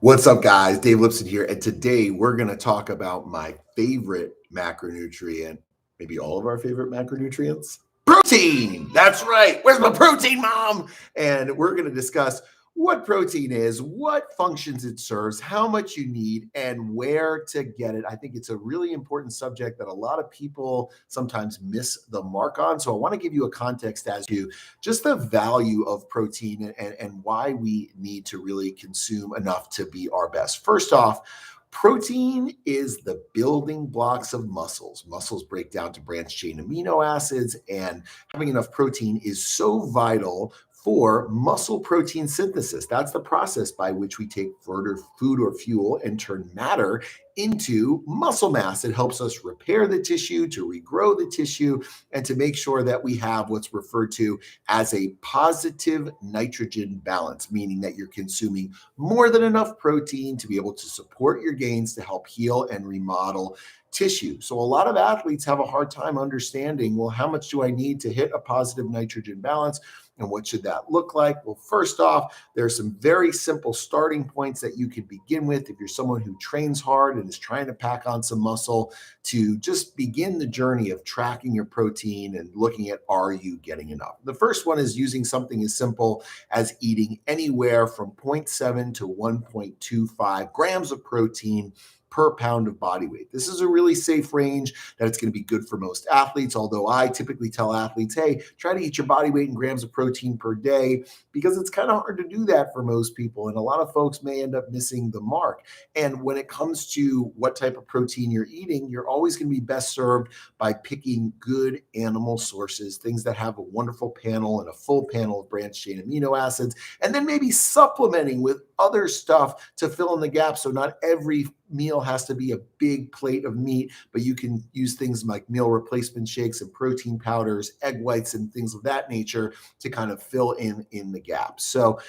What's up, guys? Dave Lipson here, and today we're going to talk about my favorite macronutrient, maybe all of our favorite macronutrients. Protein! That's right. Where's my protein, mom? And we're going to discuss what protein is, what functions it serves, how much you need, and where to get it. I think it's a really important subject that a lot of people sometimes miss the mark on. So I want to give you a context as to just the value of protein and why we need to really consume enough to be our best. First off, protein is the building blocks of muscles. Muscles break down to branched chain amino acids, and having enough protein is so vital for muscle protein synthesis. That's the process by which we take further food or fuel and turn matter into muscle mass. It helps us repair the tissue, to regrow the tissue, and to make sure that we have what's referred to as a positive nitrogen balance, meaning that you're consuming more than enough protein to be able to support your gains to help heal and remodel tissue. So a lot of athletes have a hard time understanding, well, how much do I need to hit a positive nitrogen balance? And what should that look like? Well, first off, there are some very simple starting points that you can begin with if you're someone who trains hard and is trying to pack on some muscle, to just begin the journey of tracking your protein and looking at, are you getting enough? The first one is using something as simple as eating anywhere from zero point 0.7 to 1.25 grams of protein per pound of body weight. This is a really safe range that it's going to be good for most athletes, although I typically tell athletes, hey, try to eat your body weight in grams of protein per day, because it's kind of hard to do that for most people. And a lot of folks may end up missing the mark. And when it comes to what type of protein you're eating, you're always going to be best served by picking good animal sources, things that have a wonderful panel and a full panel of branched chain amino acids, and then maybe supplementing with other stuff to fill in the gaps. So not every meal has to be a big plate of meat, but you can use things like meal replacement shakes and protein powders, egg whites, and things of that nature to kind of fill in the gaps. So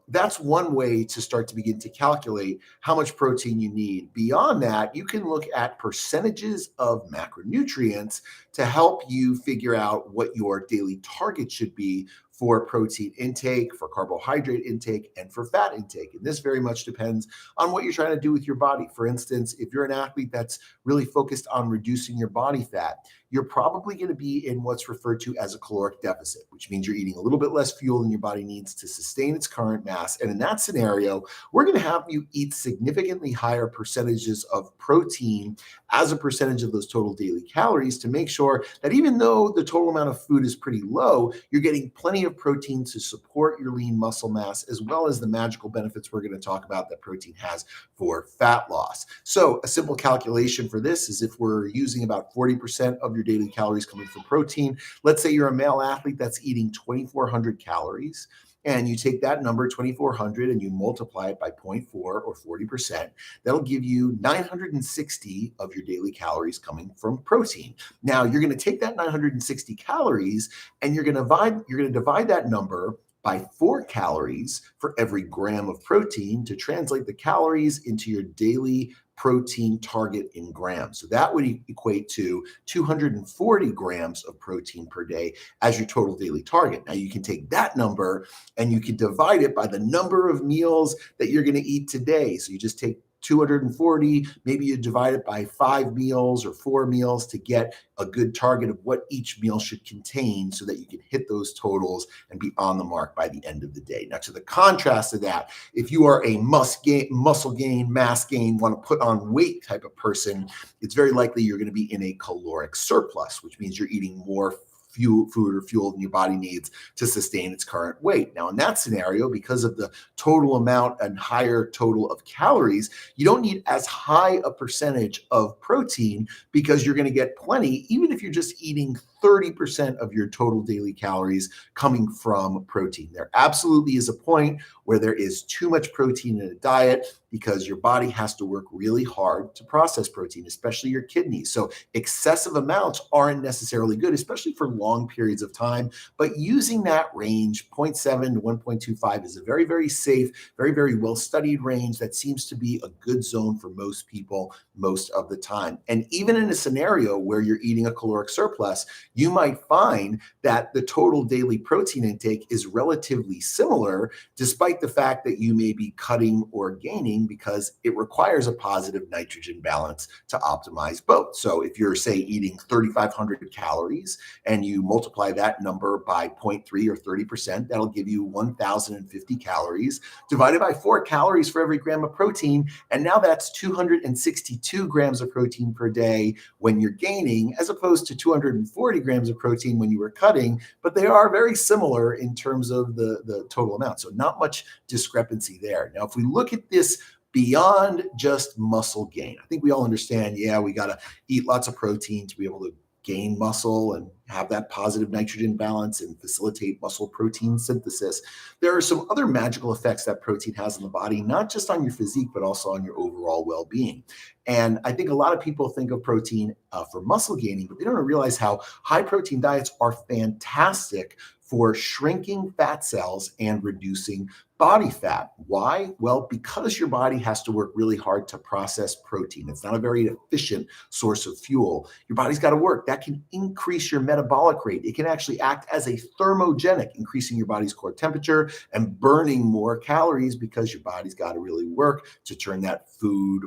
that's one way to start to begin to calculate how much protein you need. Beyond that, you can look at percentages of macronutrients to help you figure out what your daily target should be for protein intake, for carbohydrate intake, and for fat intake. And this very much depends on what you're trying to do with your body. For instance, if you're an athlete that's really focused on reducing your body fat, you're probably going to be in what's referred to as a caloric deficit, which means you're eating a little bit less fuel than your body needs to sustain its current mass. And in that scenario, we're going to have you eat significantly higher percentages of protein as a percentage of those total daily calories, to make sure that even though the total amount of food is pretty low, you're getting plenty of protein to support your lean muscle mass, as well as the magical benefits we're going to talk about that protein has for fat loss. So a simple calculation for this is, if we're using about 40% of your daily calories coming from protein, let's say you're a male athlete that's eating 2,400 calories, and you take that number 2,400 and you multiply it by 0.4 or 40%, that'll give you 960 of your daily calories coming from protein. Now you're going to take that 960 calories and you're going to divide that number by 4 calories for every gram of protein to translate the calories into your daily protein target in grams. So that would equate to 240 grams of protein per day as your total daily target. Now you can take that number and you can divide it by the number of meals that you're going to eat today. So you just take 240, maybe you divide it by 5 meals or 4 meals to get a good target of what each meal should contain, so that you can hit those totals and be on the mark by the end of the day. Now, to the contrast of that, if you are a muscle gain, mass gain, want to put on weight type of person, it's very likely you're going to be in a caloric surplus, which means you're eating more food or fuel than your body needs to sustain its current weight. Now, in that scenario, because of the total amount and higher total of calories, you don't need as high a percentage of protein, because you're going to get plenty, even if you're just eating 30% of your total daily calories coming from protein. There absolutely is a point where there is too much protein in a diet, because your body has to work really hard to process protein, especially your kidneys. So excessive amounts aren't necessarily good, especially for long periods of time. But using that range, 0.7 to 1.25, is a very, very safe, very, very well-studied range that seems to be a good zone for most people most of the time. And even in a scenario where you're eating a caloric surplus, you might find that the total daily protein intake is relatively similar, despite the fact that you may be cutting or gaining protein because it requires a positive nitrogen balance to optimize both. So if you're, say, eating 3,500 calories and you multiply that number by 0.3 or 30%, that'll give you 1,050 calories divided by 4 calories for every gram of protein. And now that's 262 grams of protein per day when you're gaining, as opposed to 240 grams of protein when you were cutting. But they are very similar in terms of the total amount. So not much discrepancy there. Now, if we look at this beyond just muscle gain, I think we all understand, yeah, we got to eat lots of protein to be able to gain muscle and have that positive nitrogen balance and facilitate muscle protein synthesis. There are some other magical effects that protein has in the body, not just on your physique, but also on your overall well-being. And I think a lot of people think of protein for muscle gaining, but they don't realize how high protein diets are fantastic for shrinking fat cells and reducing body fat. Why? Well, because your body has to work really hard to process protein. It's not a very efficient source of fuel. Your body's got to work. That can increase your metabolic rate. It can actually act as a thermogenic, increasing your body's core temperature and burning more calories because your body's got to really work to turn that food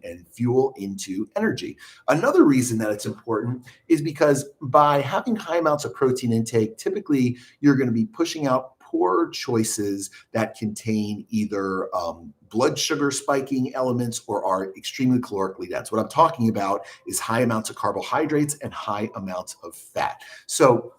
and fuel into energy. Another reason that it's important is because by having high amounts of protein intake, typically you're going to be pushing out poor choices that contain either blood sugar spiking elements or are extremely calorically dense. What I'm talking about is high amounts of carbohydrates and high amounts of fat. So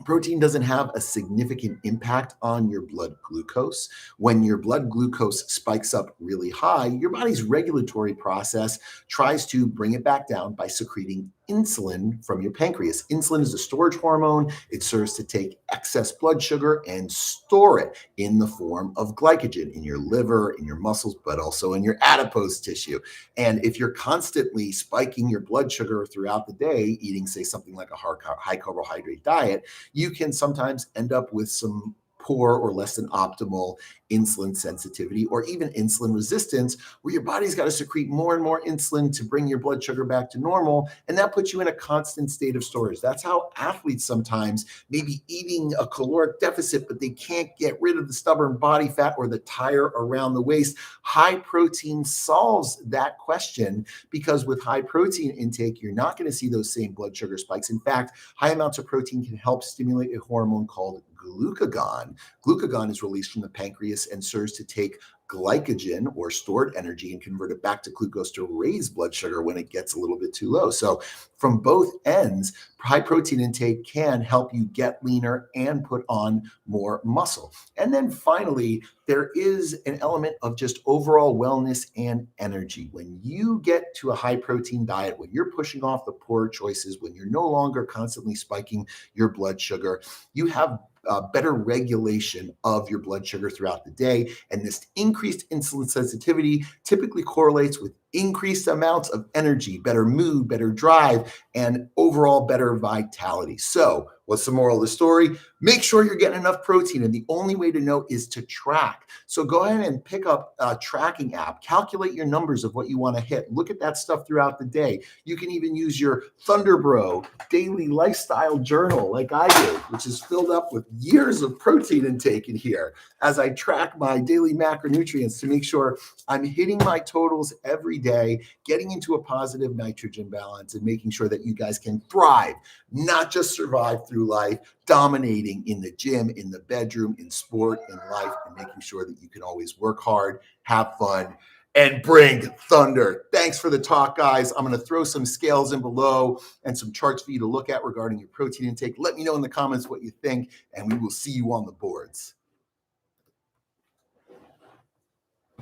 protein doesn't have a significant impact on your blood glucose. When your blood glucose spikes up really high, your body's regulatory process tries to bring it back down by secreting insulin from your pancreas. Insulin is a storage hormone. It serves to take excess blood sugar and store it in the form of glycogen in your liver, in your muscles, but also in your adipose tissue. And if you're constantly spiking your blood sugar throughout the day, eating, say, something like a high carbohydrate diet, you can sometimes end up with some poor or less than optimal insulin sensitivity or even insulin resistance, where your body's got to secrete more and more insulin to bring your blood sugar back to normal. And that puts you in a constant state of storage. That's how athletes sometimes may be eating a caloric deficit, but they can't get rid of the stubborn body fat or the tire around the waist. High protein solves that question, because with high protein intake, you're not going to see those same blood sugar spikes. In fact, high amounts of protein can help stimulate a hormone called glucagon. Glucagon is released from the pancreas and serves to take glycogen or stored energy and convert it back to glucose to raise blood sugar when it gets a little bit too low. So from both ends, high protein intake can help you get leaner and put on more muscle. And then finally, there is an element of just overall wellness and energy. When you get to a high protein diet, when you're pushing off the poor choices, when you're no longer constantly spiking your blood sugar, you have better regulation of your blood sugar throughout the day. And this increased insulin sensitivity typically correlates with increased amounts of energy, better mood, better drive, and overall better vitality. So what's the moral of the story? Make sure you're getting enough protein. And the only way to know is to track. So go ahead and pick up a tracking app, calculate your numbers of what you want to hit. Look at that stuff throughout the day. You can even use your Thunderbro daily lifestyle journal like I do, which is filled up with years of protein intake in here as I track my daily macronutrients to make sure I'm hitting my totals every day, getting into a positive nitrogen balance and making sure that you guys can thrive, not just survive through life, dominating in the gym, in the bedroom, in sport, in life, and making sure that you can always work hard, have fun, and bring thunder. Thanks for the talk, guys. I'm going to throw some scales in below and some charts for you to look at regarding your protein intake. Let me know in the comments what you think, and we will see you on the boards.